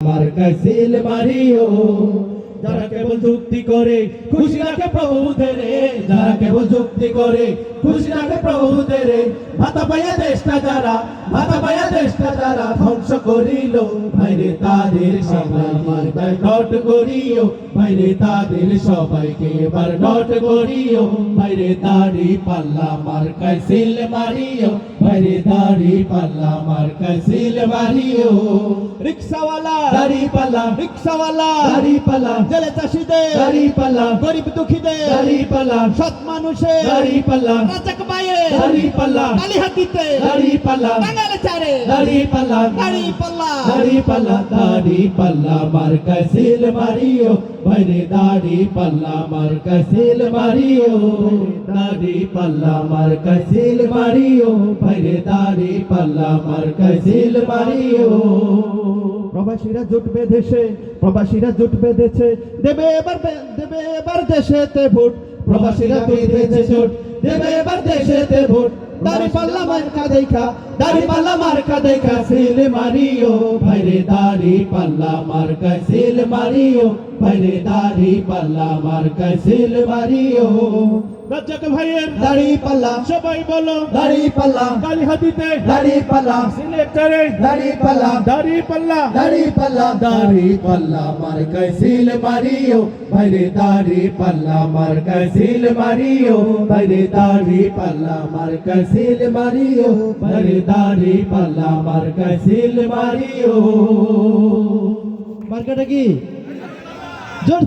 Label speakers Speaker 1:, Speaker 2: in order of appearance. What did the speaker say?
Speaker 1: মার্কায় seal Mario যারা কেবল যুক্তি করে খুশি রাখে প্রভুদের, যারা কেবল যুক্তি করে খুশি রাখে প্রভুদের, ভাতা পাইয়া দেশটা যারা, ভাতা পাইয়া দেশটা যারা ধ্বংস করিল, ভাইরে তাদের সবাই মার্কায় নট করিও, ভাইরে তাদের সবাইকে এবার নট করিও, ভাইরে দাড়ি পাল্লা মার্কায় সিল মারিও, ভাইরে দাড়ি পাল্লা মার্কায় সিল মারিও।
Speaker 2: রিক্সাওয়ালা
Speaker 1: দাড়ি পাল্লা,
Speaker 2: রিক্সাওয়ালা
Speaker 1: দাড়ি পাল্লা,
Speaker 2: জেলে চাষীদের,
Speaker 1: দাড়ি পাল্লা,
Speaker 2: গরিব দুঃখীদের,
Speaker 1: দাড়ি পাল্লা,
Speaker 2: সৎ মানুষের,
Speaker 1: দাড়ি পাল্লা,
Speaker 2: রাজাক ভাইয়ের,
Speaker 1: দাড়ি পাল্লা,
Speaker 2: কালীহাতিতে,
Speaker 1: দাড়ি পাল্লা,
Speaker 2: টাঙ্গাইলে চারে,
Speaker 1: দাড়ি পাল্লা,
Speaker 2: দাড়ি পাল্লা,
Speaker 1: দাড়ি পাল্লা, দাড়ি পাল্লা মার্কায় সিল মারিও, ভাইরে দাড়ি পাল্লা মার্কায় সিল মারিও, দাড়ি পাল্লা মার্কায় সিল মারিও, ভাইরে দাড়ি পাল্লা মার্কায় সিল মারিও।
Speaker 2: প্রবাসীরা জোট বেঁধেছে, প্রবাসীরা জোট বেঁধেছে, দেবে এবার দেশেতে ভোট,
Speaker 1: প্রবাসীরা বেঁধেছে জোট, দেবে এবার দেশেতে ভোট,
Speaker 2: দাড়ি পাল্লা মার্কা দেখা,
Speaker 1: দাড়ি পাল্লা মার্কা দেখা সিল মারিও, ভাইরে দাড়ি পাল্লা মার্কায় সিল মারিও, ভাইরে দাড়ি পাল্লা মার্কায় সিল মারিও।
Speaker 2: রাজাক ভাইয়ের
Speaker 1: দাড়ি পাল্লা,
Speaker 2: সবাই বলো
Speaker 1: দাড়ি পাল্লা,
Speaker 2: কালীহাতিতে,
Speaker 1: দাড়ি পাল্লা,
Speaker 2: সিলেক্টরে,
Speaker 1: দাড়ি পাল্লা,
Speaker 2: দাড়ি পাল্লা,
Speaker 1: দাড়ি পাল্লা, দাড়ি পাল্লা মার্কায় সিল মারিও, ভাইরে দাড়ি পাল্লা মার্কায় সিল মারিও, ভাইরে দাড়ি পাল্লা মার্কায় সিল মারিও, ভাইরে দাড়ি পাল্লা মার্কায় সিল মারিও।
Speaker 2: মার্কাটা কি?